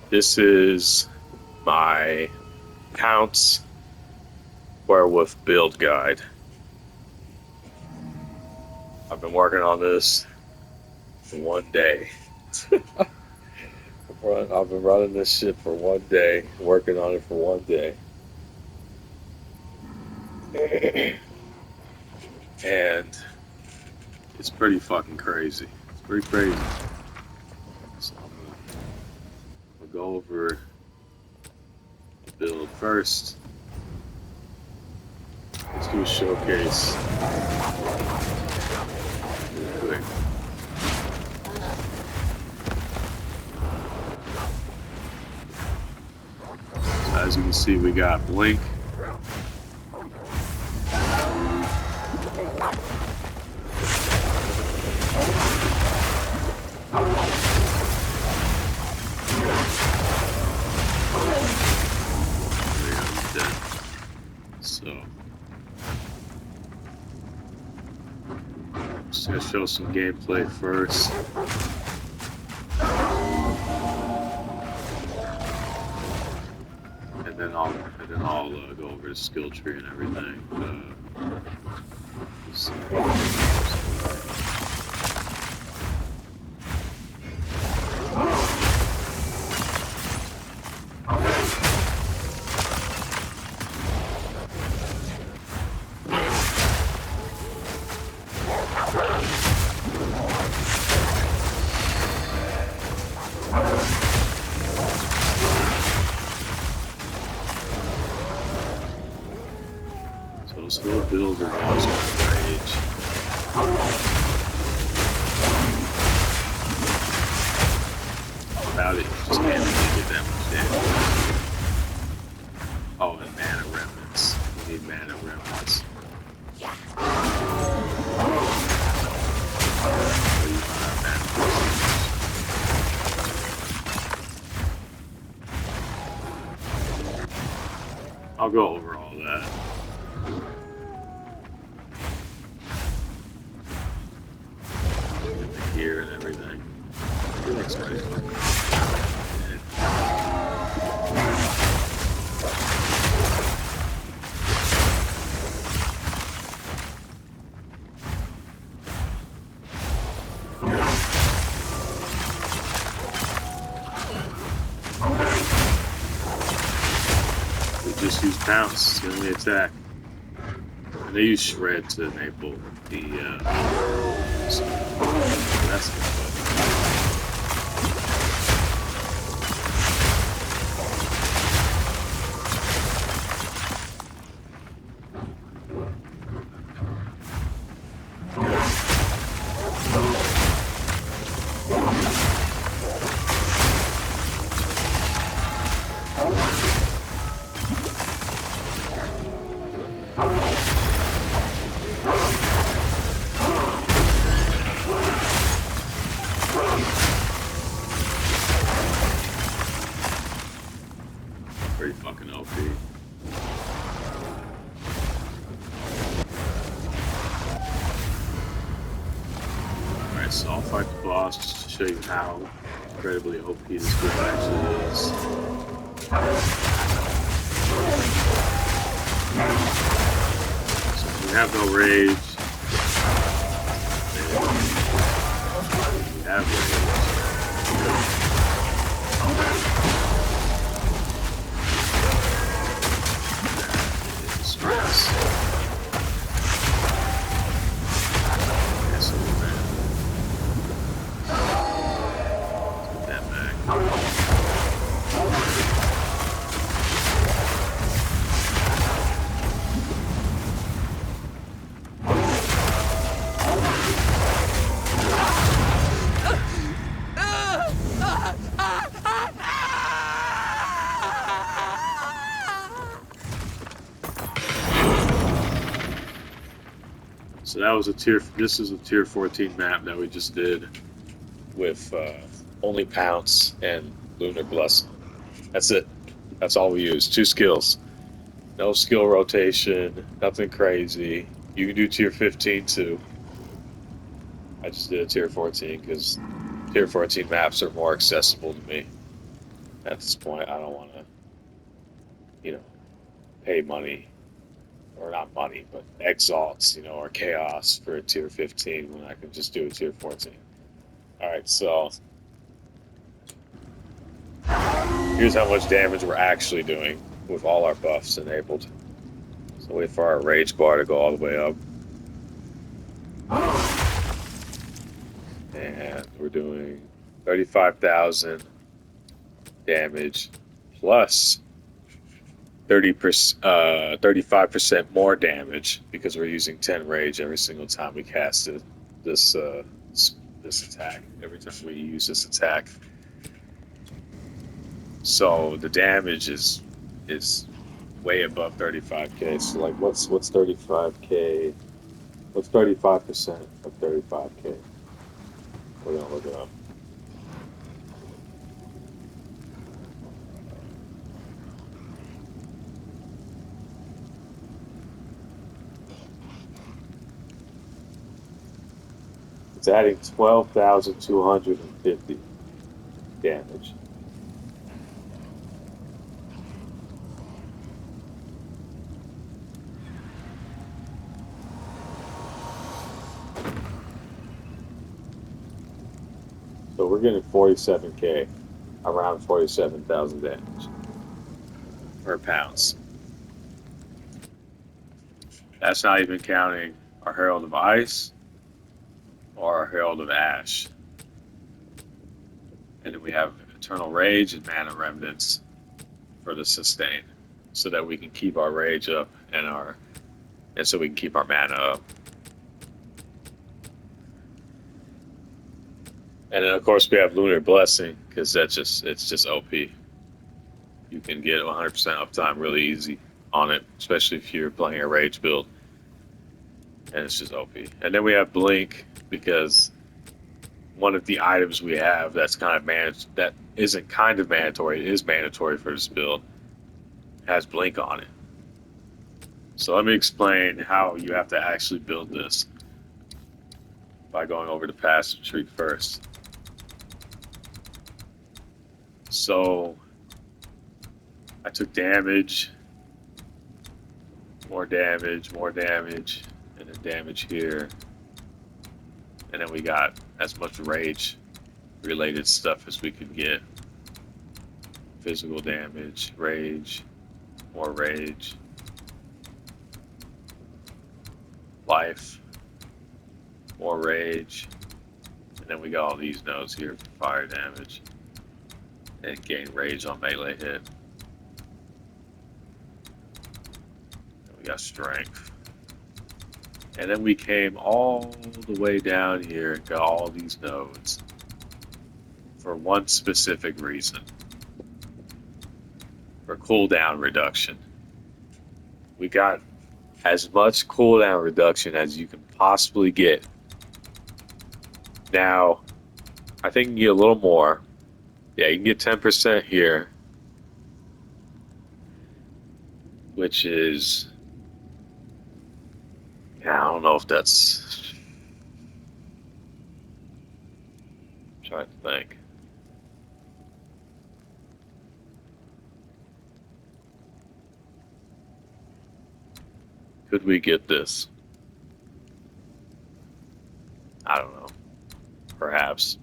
This is my pounce werewolf build guide. I've been working on this for one day. I've been running this shit for one day, working on it for one day. And it's pretty fucking crazy. It's pretty crazy. So I'm gonna go over the build first. Let's do a showcase real quick. So as you can see, we got Blink. So, just gonna show some gameplay first. And then I'll go over the skill tree and everything. Let's see. So let's go build our house with rage. About it, just can't really get that much damage. Oh, and mana remnants. We need mana remnants. I'll go over all that. Gear and everything. Everything's pretty fucking. We just use pounce when we attack. And they use shred to enable the that's good. Pretty fucking OP. Alright, so I'll fight the boss just to show you how incredibly OP this build actually is. So we have no rage. We have rage. Stress. Yes, man. Let's put that back. So that was this is a tier 14 map that we just did with only Pounce and Lunar Blessing. That's it. That's all we use. 2 skills. No skill rotation, nothing crazy. You can do tier 15 too. I just did a tier 14 because tier 14 maps are more accessible to me. At this point, I don't want to, you know, pay money, or not money, but exalts, or chaos for a tier 15 when I can just do a tier 14. All right, so here's how much damage we're actually doing with all our buffs enabled. So wait for our rage bar to go all the way up. And we're doing 35,000 damage plus 35% more damage because we're using 10 rage every single time we cast it, this attack. Every time we use this attack. So the damage is way above 35k. So like what's 35k? What's 35% of 35k? We're gonna look it up. It's adding 12,250 damage. So we're getting 47k, around 47,000 damage per pounce. That's not even counting our Herald of Ice or our Herald of Ash. And then we have Eternal Rage and Mana Remnants for the sustain, so that we can keep our rage up and so we can keep our mana up. And then of course we have Lunar Blessing, because it's just OP. You can get 100% uptime really easy on it, especially if you're playing a rage build. And it's just OP. And then we have Blink, because one of the items we have that isn't kind of mandatory, it is mandatory for this build, has Blink on it. So let me explain how you have to actually build this by going over the passive tree first. So I took damage, more damage, and then damage here. And then we got as much rage related stuff as we could get. Physical damage, rage, more rage, life, more rage, and then we got all these nodes here for fire damage and gain rage on melee hit. And we got strength. And then we came all the way down here and got all these nodes for one specific reason. For cooldown reduction. We got as much cooldown reduction as you can possibly get. Now, I think you can get a little more. Yeah, you can get 10% here, which is, I don't know if that's, I'm trying to think. Could we get this? I don't know. Perhaps.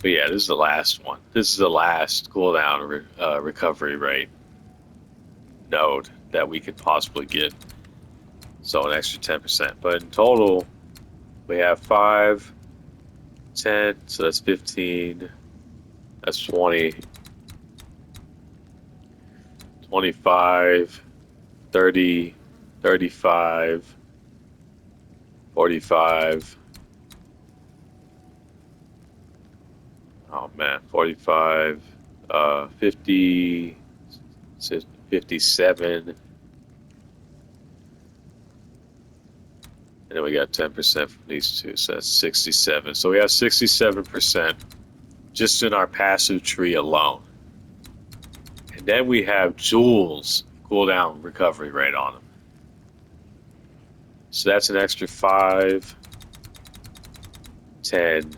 But yeah, this is the last one. This is the last cooldown recovery rate node that we could possibly get. So an extra 10%. But in total, we have 5, 10, so that's 15, that's 20, 25, 30, 35, 45. Oh man, 45, 50, 57. And then we got 10% from these two, so that's 67. So we have 67% just in our passive tree alone. And then we have Jules cooldown recovery rate on them. So that's an extra 5, 10,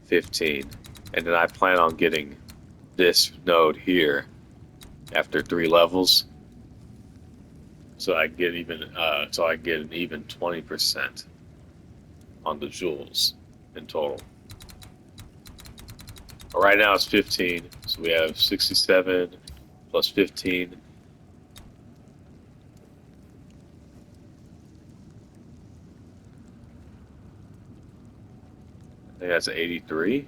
15. And then I plan on getting this node here after 3 levels. So I get an even 20% on the jewels in total. But right now it's 15, so we have 67 plus 15. I think that's 83.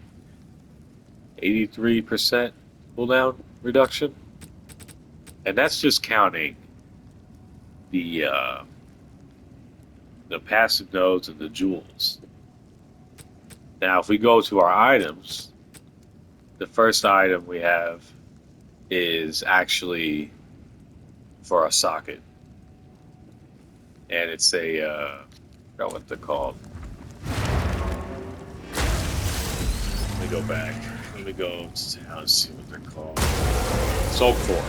83% cooldown reduction. And that's just counting the passive nodes and the jewels. Now, if we go to our items, the first item we have is actually for a socket. And it's I forgot what they're called. Let me go back. Let me go to town and see what they're called. Soul Core.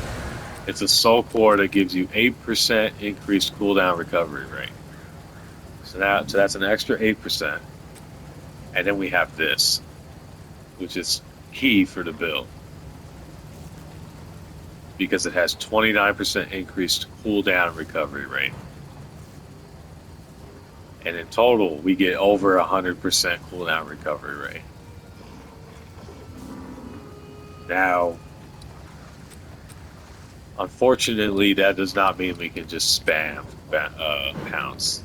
It's a Soul Core that gives you 8% increased cooldown recovery rate. So that's an extra 8%. And then we have this, which is key for the build, because it has 29% increased cooldown recovery rate. And in total, we get over 100% cooldown recovery rate. Now, unfortunately, that does not mean we can just spam pounce.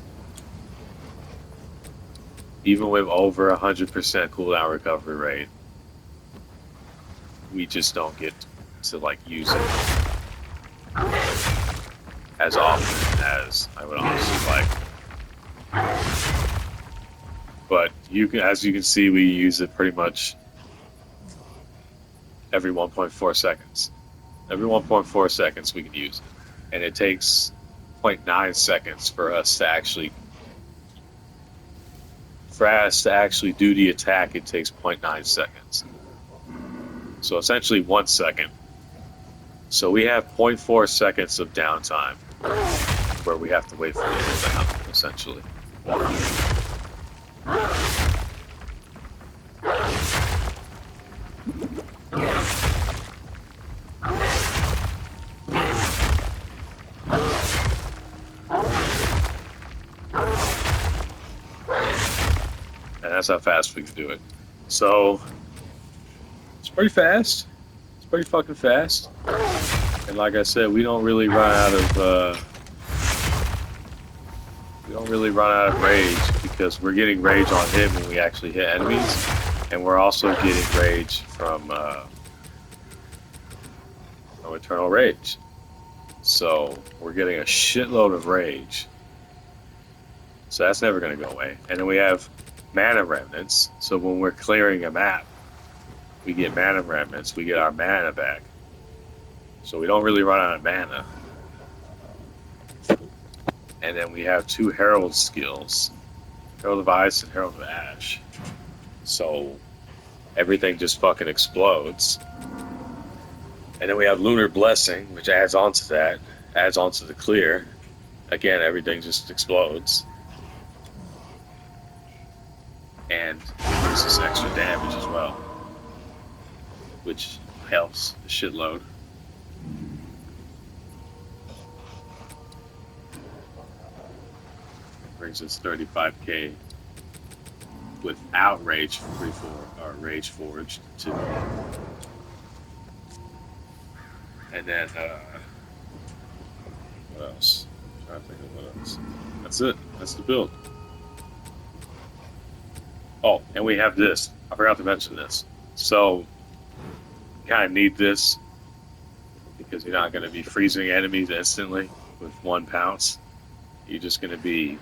Even with over 100% cooldown recovery rate, we just don't get to use it as often as I would honestly like. But as you can see, we use it pretty much every 1.4 seconds. Every 1.4 seconds we can use it. And it takes 0.9 seconds for us to actually do the attack. It takes 0.9 seconds. So essentially 1 second. So we have 0.4 seconds of downtime where we have to wait for the cooldown, essentially. And that's how fast we can do it. So it's pretty fast. It's pretty fucking fast. And like I said, we don't really run out of rage, because we're getting rage on him when we actually hit enemies, and we're also getting rage from Eternal Rage. So we're getting a shitload of rage. So that's never going to go away. And then we have mana remnants. So when we're clearing a map, we get mana remnants. We get our mana back. So we don't really run out of mana. And then we have 2 Herald skills. Herald of Ice and Herald of Ash. So everything just fucking explodes. And then we have Lunar Blessing, which adds onto that. Adds onto the clear. Again, everything just explodes. And increases extra damage as well, which helps a shitload. Brings us 35k without Rage Forged too. And then what else? I'm trying to think of what else. That's it. That's the build. Oh, and we have this. I forgot to mention this. So, you kind of need this because you're not going to be freezing enemies instantly with 1 pounce. You're just going to be,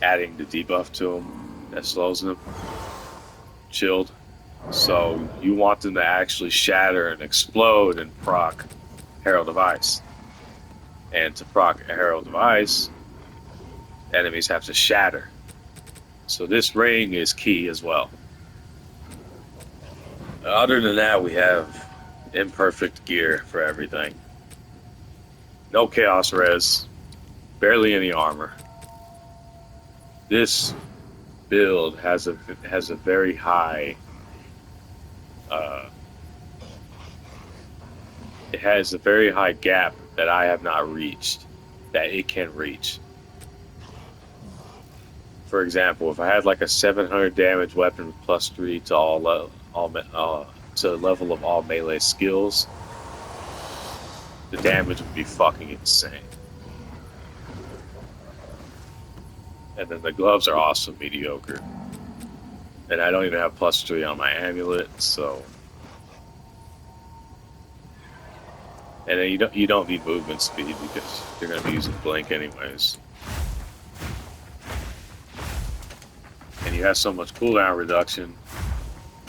adding the debuff to them that slows them. Chilled. So, you want them to actually shatter and explode and proc Herald of Ice. And to proc Herald of Ice, enemies have to shatter. So this ring is key as well. Other than that, we have imperfect gear for everything. No chaos res, barely any armor. this build has a very high. Uh, it has a very high gap that I have not reached, that it can reach. For example, if I had like a 700 damage weapon plus 3 to to the level of all melee skills, the damage would be fucking insane. And then the gloves are also mediocre. And I don't even have plus 3 on my amulet, so. And then you don't need movement speed because you're gonna be using blink anyways. And you have so much cooldown reduction.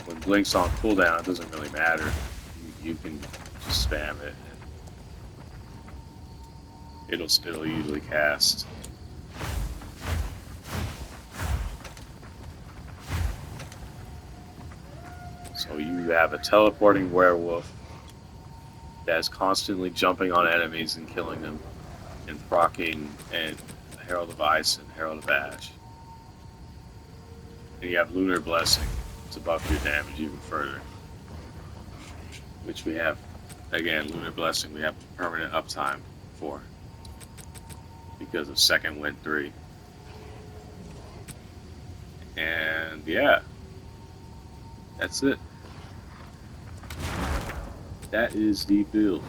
When blink's on cooldown, it doesn't really matter. You can just spam it. And it'll usually cast. So you have a teleporting werewolf that's constantly jumping on enemies and killing them, and proccing and Herald of Ice and Herald of Ash. And you have Lunar Blessing to buff your damage even further. Which we have, again, Lunar Blessing we have permanent uptime for. Because of second wind 3. And yeah. That's it. That is the build.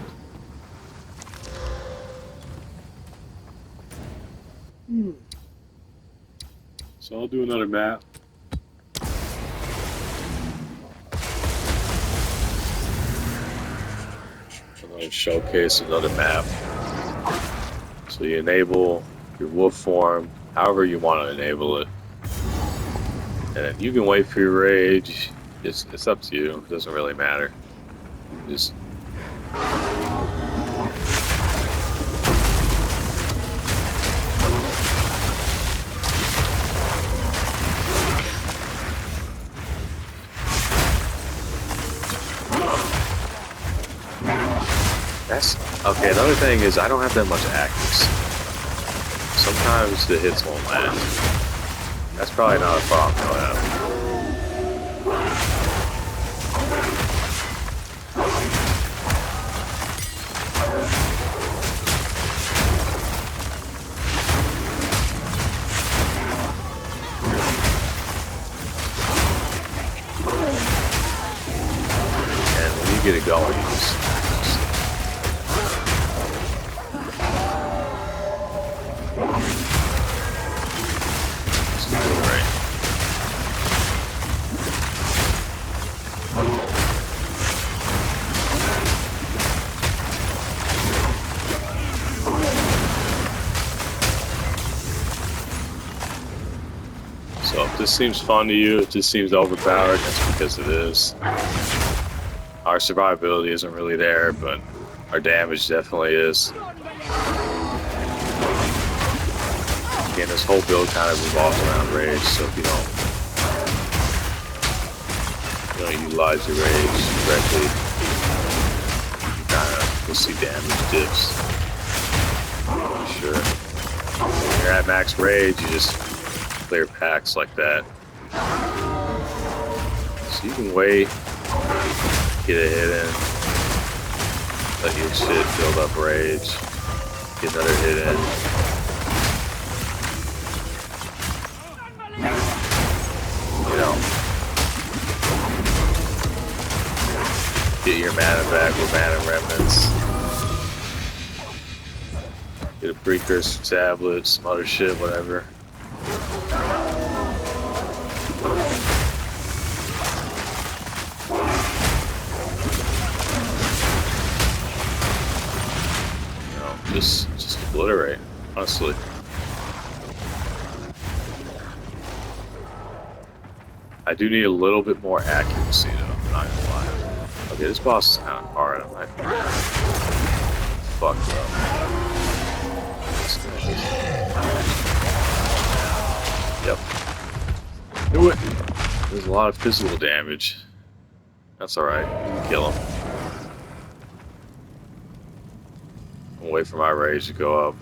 So I'll do another map. Another showcase, another map. So you enable your wolf form, however you want to enable it. And you can wait for your rage. It's up to you. It doesn't really matter. You just that's okay. Another thing is I don't have that much accuracy. Sometimes the hits won't land. That's probably not a problem you'll have. And when you get it going, you just do it right. So if this seems fun to you, if this seems overpowered, that's because it is. Our survivability isn't really there, but our damage definitely is. Again, this whole build kind of revolves around rage, so if you don't utilize your rage correctly, you kind of will see damage dips. For sure. When you're at max rage, you just clear packs like that. So you can wait, get a hit in, let your shit build up rage, get another hit in. You know, get your mana back with mana remnants. Get a precursor tablet, some other shit, whatever. You know, just obliterate, honestly. I do need a little bit more accuracy though, I'm not gonna lie. Okay, this boss is kind of hard, I might fucked up. Yep. Do it! There's a lot of physical damage. That's alright, you can kill him. I'll wait for my rage to go up.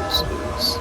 Uses.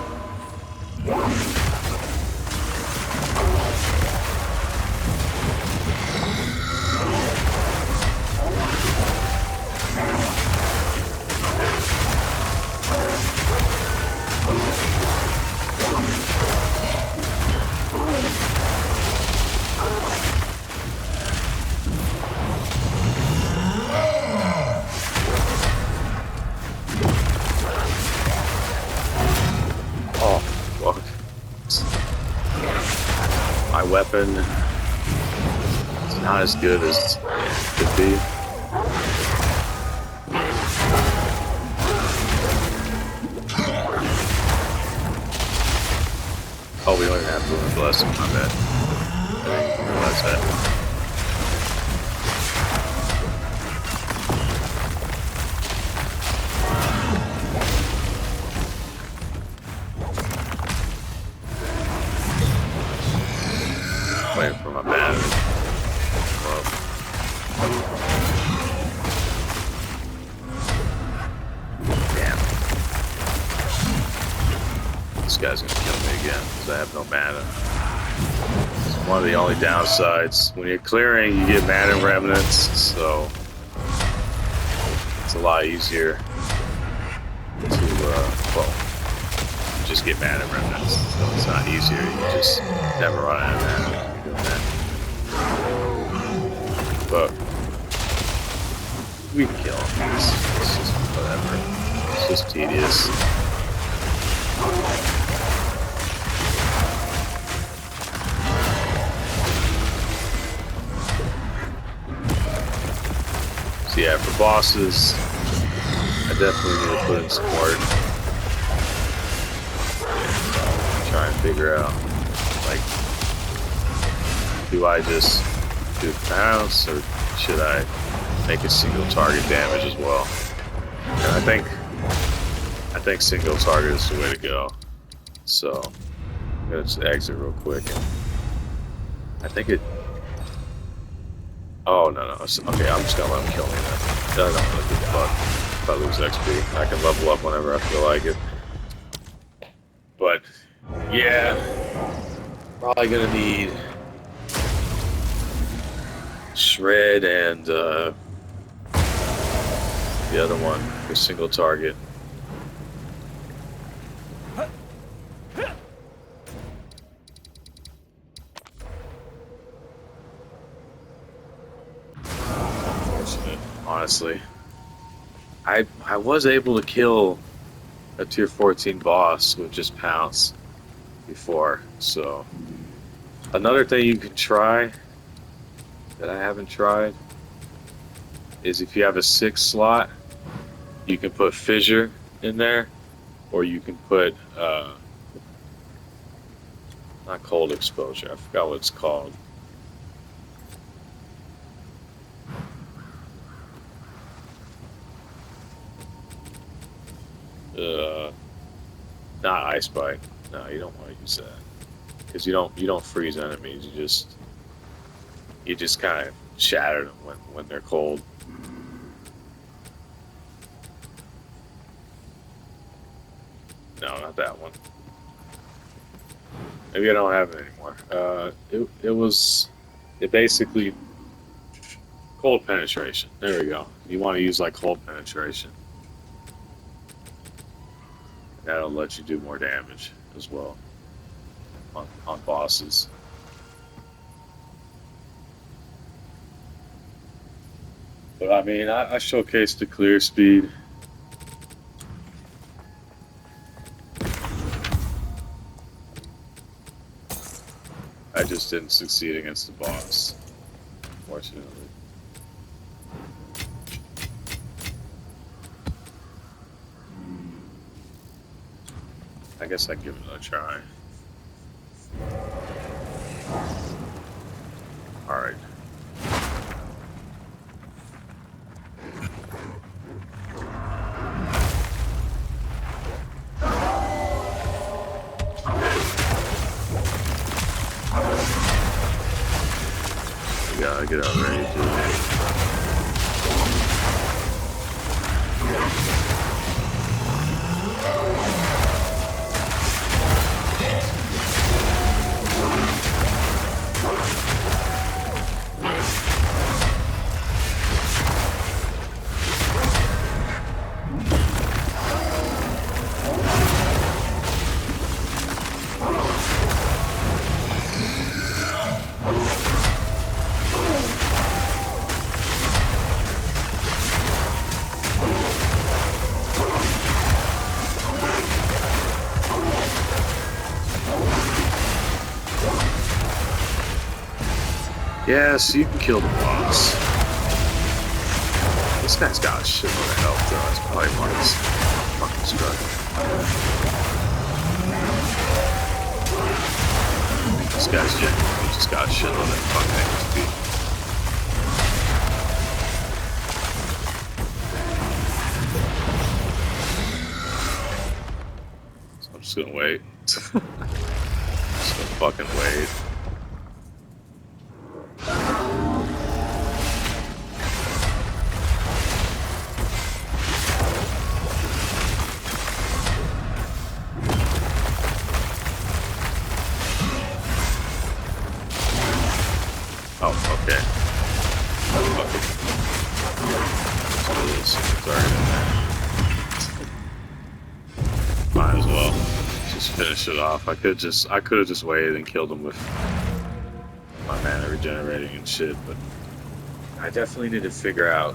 Oh, fuck. My weapon is not as good as it could be. Oh, we don't even have Lunar Blessing, my bad. I didn't realize that. Waiting for my battery. Well, damn. This guy's gonna kill me again because I have no mana. It's one of the only downsides. When you're clearing, you get mana remnants, so it's a lot easier to, well, you just get mana remnants, so it's not easier. You just never run out of mana. But we can kill him. It's just whatever. It's just tedious. So yeah, for bosses, I definitely need to put in some work. Try and figure out, like, do I just do pounce, or should I make a single target damage as well? And I think single target is the way to go. So I'm gonna just exit real quick. I think it. Oh no. Okay, I'm just gonna let him kill me then. I don't really give a fuck if I lose XP. I can level up whenever I feel like it. But yeah, probably gonna need Shred and the other one for single target. Unfortunate, honestly. I was able to kill a tier 14 boss with just pounce before, so another thing you can try that I haven't tried is if you have a 6 slot, you can put fissure in there, or you can put not cold exposure, I forgot what it's called. Not ice bite. No, you don't want to use that because you don't freeze enemies. You just kind of shatter them when they're cold. No, not that one. Maybe I don't have it anymore. It basically cold penetration. There we go. You want to use like cold penetration. That'll let you do more damage as well on bosses. But I mean, I showcased the clear speed. I just didn't succeed against the boss, unfortunately. I guess I'd give it a try. Alright. We gotta get out ready to do it. Yeah, so you can kill the boss. This guy's got a shitload of health, though. That's probably why he's fucking struggling. This guy's genuinely just got a shitload of fucking XP. So I'm just gonna wait. Just gonna fucking wait. Oh, okay. Fuck it. Sorry. Might as well just finish it off. I could have just waited and killed him with my mana regenerating and shit, but I definitely need to figure out.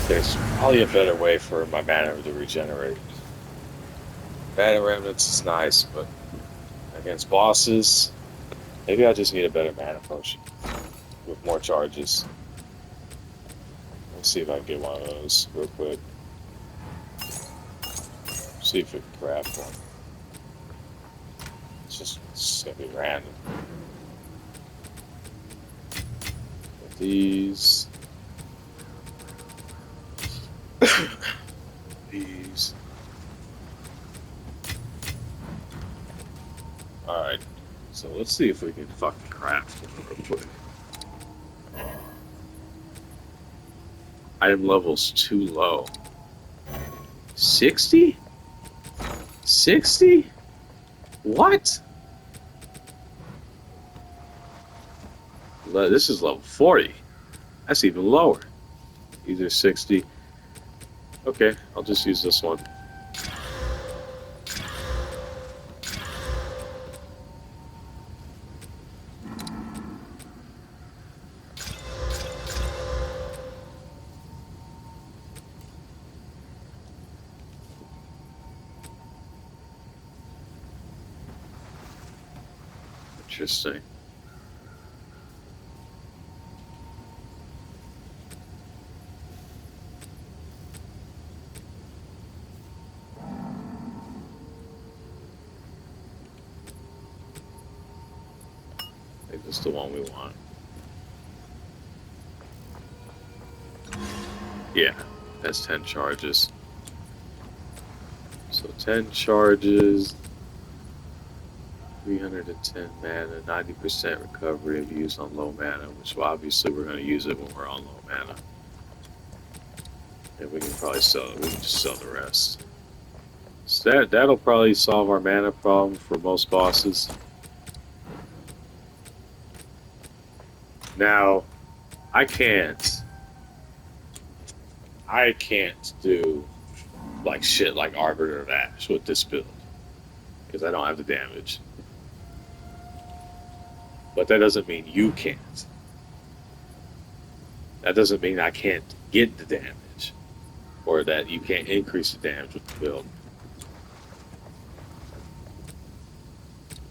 There's probably a better way for my mana to regenerate. Mana remnants is nice, but against bosses, maybe I just need a better mana potion with more charges. Let's see if I can get one of those real quick. See if it can craft one. It's just gonna be random. With these. These. Alright. So let's see if we can fucking craft one real quick. Item level's too low. 60? 60? What? This is level 40. That's even lower. Either 60. Okay, I'll just use this one. Interesting. I think this is the one we want. Yeah, that's 10 charges. So 10 charges. 310 mana, 90% recovery if used on low mana, which obviously we're going to use it when we're on low mana. And we can probably sell it. We can just sell the rest. So that'll probably solve our mana problem for most bosses. Now, I can't do like shit like Arbiter of Ash with this build because I don't have the damage. But that doesn't mean you can't. That doesn't mean I can't get the damage. Or that you can't increase the damage with the build.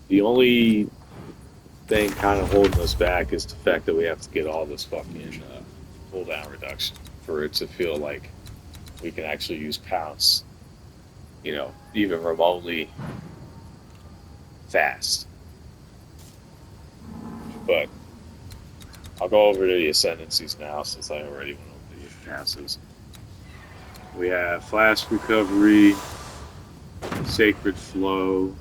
The only thing kind of holding us back is the fact that we have to get all this fucking cooldown reduction for it to feel like we can actually use pounce, you know, even remotely fast. But I'll go over to the ascendancies now since I already went over the passes. We have Flask Recovery, Sacred Flow,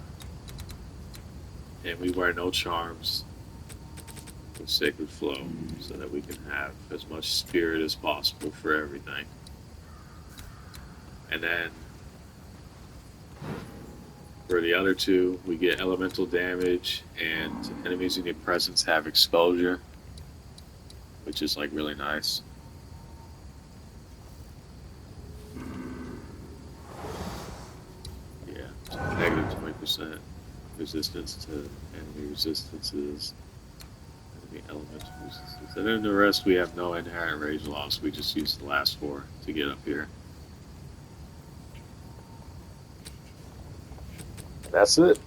and we wear no charms with Sacred Flow so that we can have as much spirit as possible for everything. And then for the other two, we get elemental damage, and enemies in your presence have exposure, which is like really nice. Yeah, so negative 20% resistance to enemy resistances, enemy elemental resistances, and then the rest we have no inherent rage loss. We just use the last 4 to get up here. That's it.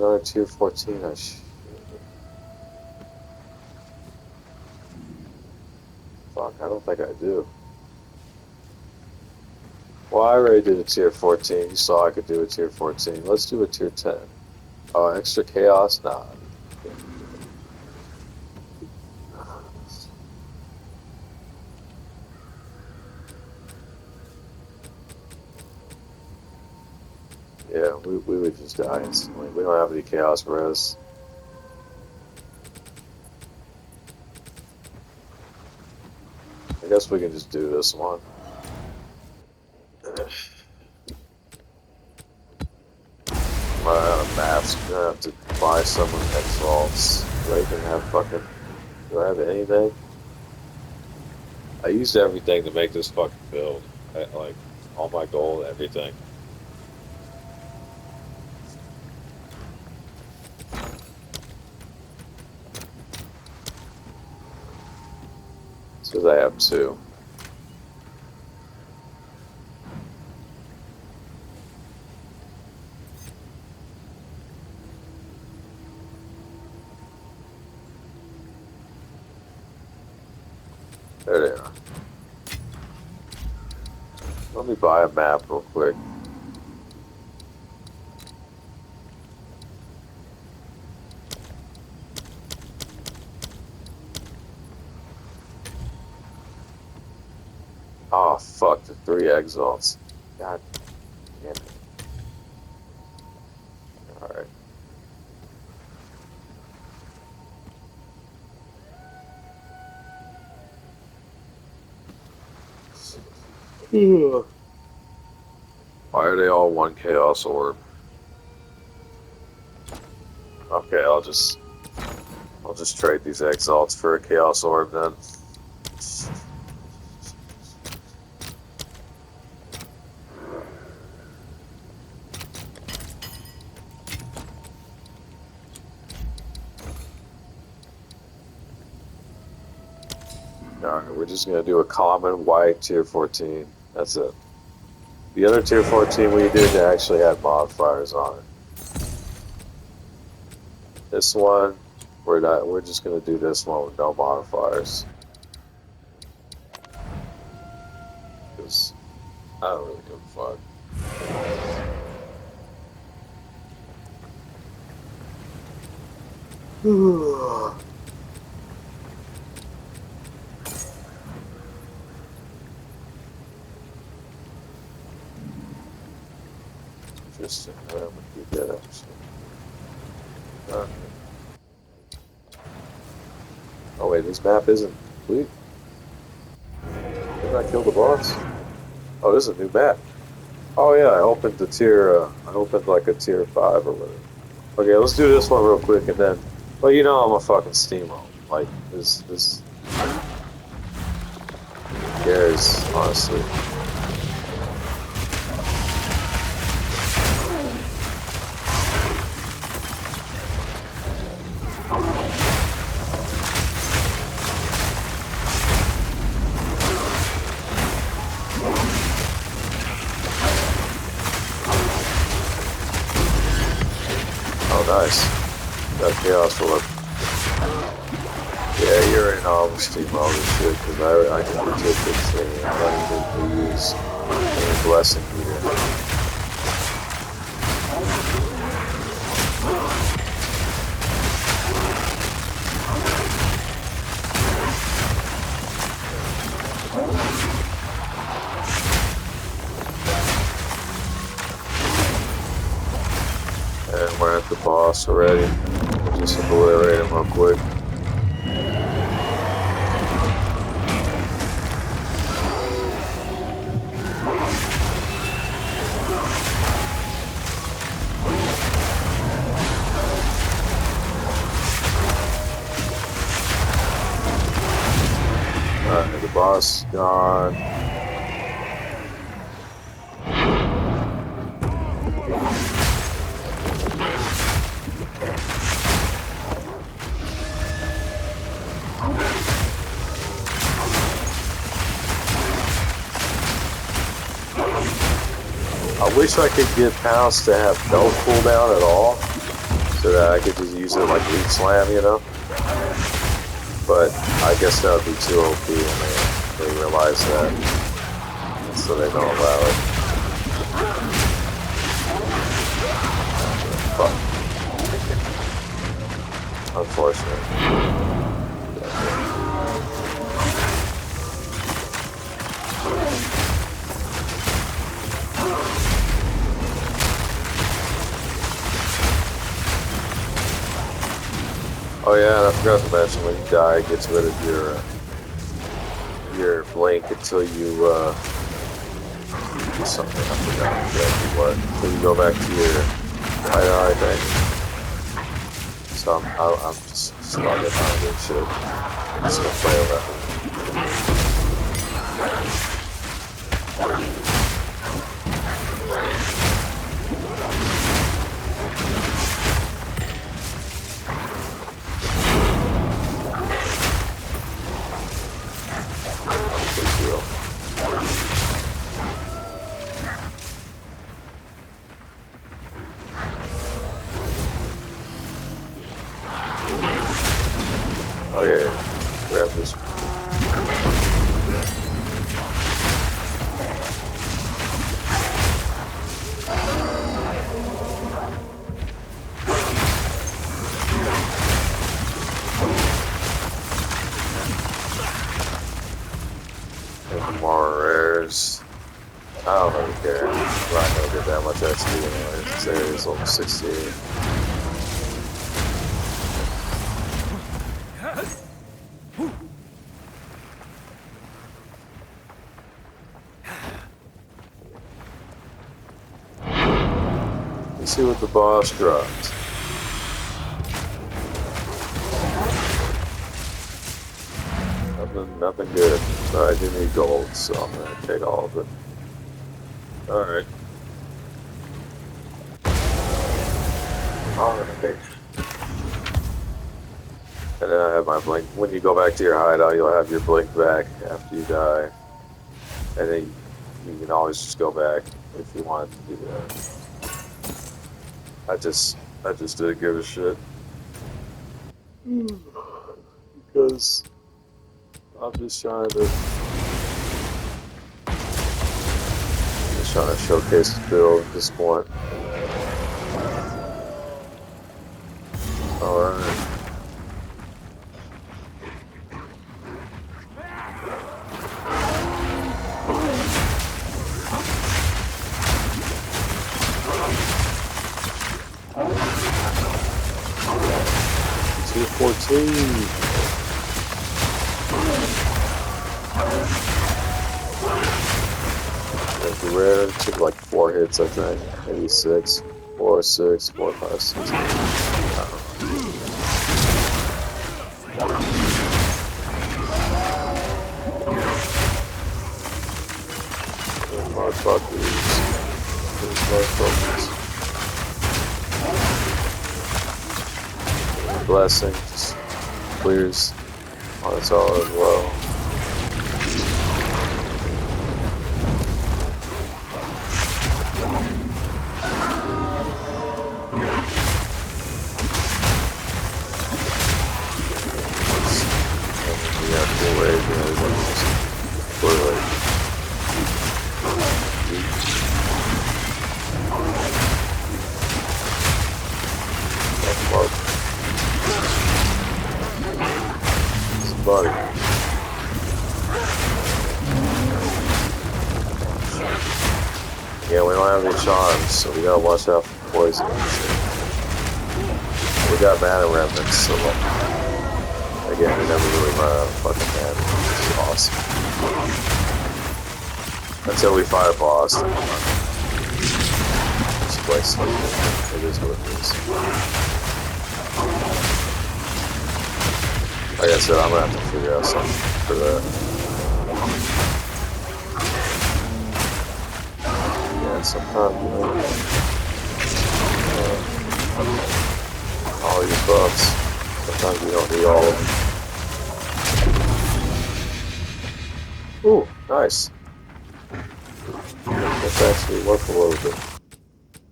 another tier 14? Fuck, I don't think I do. Well, I already did a tier 14. You saw I could do a tier 14. Let's do a tier 10. Oh, extra chaos? Nah. Yeah, we would just die instantly. We don't have any chaos res. I guess we can just do this one. I'm out of maps. I'm gonna have to buy some of Exalts. Do I even have fucking... Do I have anything? I used everything to make this fucking build. Like, all my gold, everything. It's because I have 2. There they are. Let me buy a map real quick. Oh, fuck, the 3 exalts. God damn it. Alright. Why are they all 1 chaos orb? Okay, I'll just trade these exalts for a chaos orb then. Alright, we're just gonna do a common white tier 14. That's it. The other tier 14 we did actually had modifiers on it. This one, we're just gonna do this one with no modifiers. Because I don't really give a fuck. Interesting. I'm gonna do that actually. Oh wait, this map isn't complete. Didn't I kill the boss? Oh, this is a new map. Oh yeah, I opened the tier. I opened like a tier 5 or whatever. Okay, let's do this one real quick and then. Well, you know I'm a fucking steamo. Like this cares honestly. Nice. Got chaos orb. Yeah, you're in all the steam all this shit, because I can protect this thing. I don't even use any blessing here. And we're at the boss already. We'll just obliterate him real quick. Alright, the boss gone. I wish I could get pounce to have no cooldown at all, so after that, I could just use it like lead slam, you know? But I guess that would be too OP and they realize that. So they don't allow it. Fuck. Unfortunate. Oh yeah, and I forgot to mention when you die, it gets rid of your blink until you do something. I forgot exactly what. Until you go back to your hideout, I think. So I'm just not getting on good shit. I'm just gonna play with that. Oh yeah, grab this. And more rares. I don't really care. I'm not gonna get that much XP anyway. This area is level 68. Let's see what the boss dropped. Nothing good. So I do need gold, so I'm gonna take all of it. Alright. Alright. And then I have my blink. When you go back to your hideout, you'll have your blink back after you die. And then you can always just go back if you want to do that. I just didn't give a shit. Because I'm just trying to showcase the build at this point. Alright. Tier 14. Rare, took like 4 hits, I think. Maybe 6. 4, 6, 4, 5, 6. Motherfuckers. Blessing just clears on its own as well. Buddy. Yeah, we don't have any charms, so we gotta watch out for poison. We got mana remnants, so like, again, we never really run out of fucking mana. It's awesome. Until we fight a boss, then just play sleeping. It is what it is. Like I said, I'm gonna have to figure out something for that. Yeah, sometimes, you know, all your buffs, sometimes you don't need all of them. Ooh, nice. That's actually worth a little bit.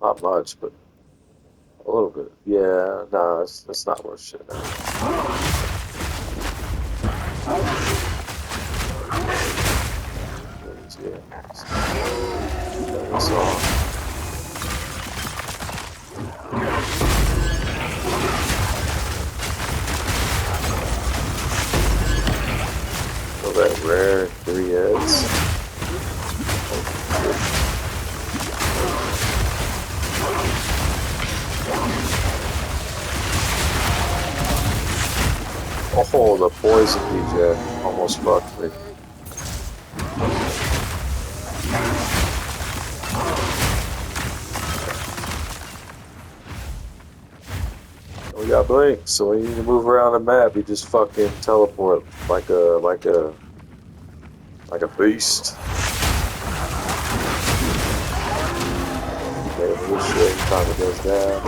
Not much, but A little bit. Yeah, no, it's not worth shit. That's all. So that rare 3 heads. Oh, the poison DJ almost fucked me. We got blink, so when you need to move around the map, you just fucking teleport like a beast. Okay, this shit kind of goes down.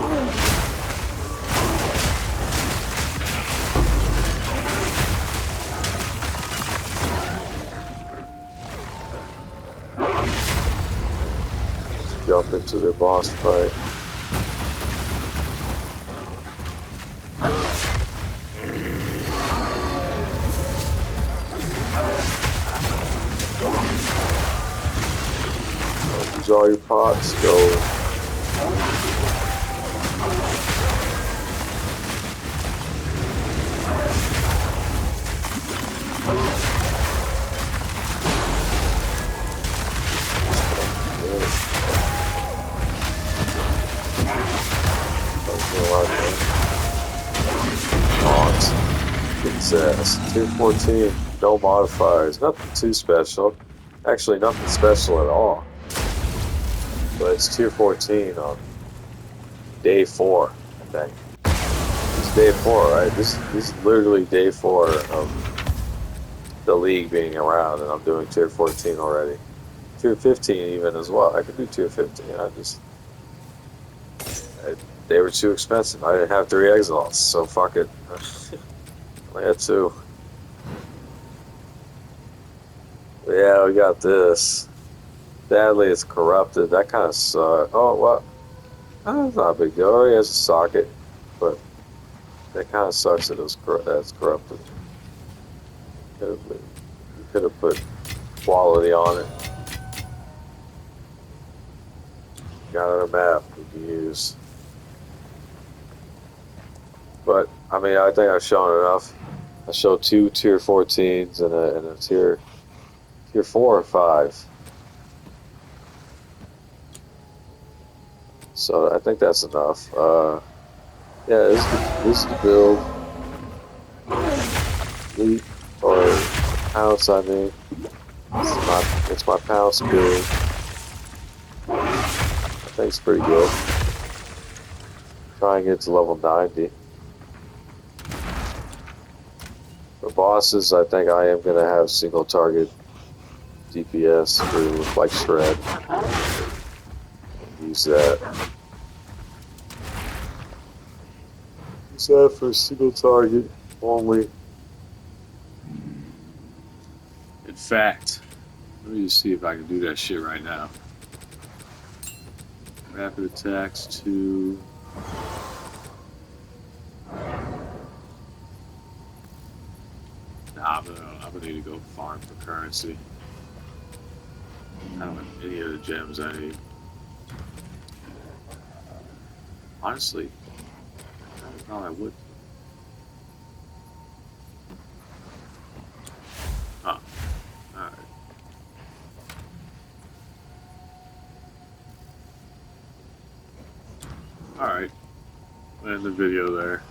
Jump into their boss fight. Use all your pots, go. Tier 14, no modifiers, nothing too special. Actually, nothing special at all. But it's tier 14 on day 4, I think. It's day 4, right? This is literally day 4 of the league being around, and I'm doing tier 14 already. Tier 15 even as well. I could do tier 15. They were too expensive. I didn't have 3 exiles, so fuck it. I had 2. But yeah, we got this. Sadly, it's corrupted. That kind of sucks. Oh, well, that's not a big deal. He has a socket, but that kind of sucks that that's corrupted. You could have put quality on it. Got a map we can use. But, I mean, I think I've shown enough. I showed 2 tier 14s and a tier 4 or 5. So I think that's enough. Yeah, this is the build. Leap or pounce, I mean. It's my pounce build. I think it's pretty good. Try and get to level 90. For bosses, I think I am gonna have single target DPS for like shred. Use that. Use that for single target only. In fact, let me just see if I can do that shit right now. Rapid attacks to... Nah, I'm gonna need to go farm for currency. I don't have any of the gems I need. Honestly, I thought I would. Oh, alright. Alright. End the video there.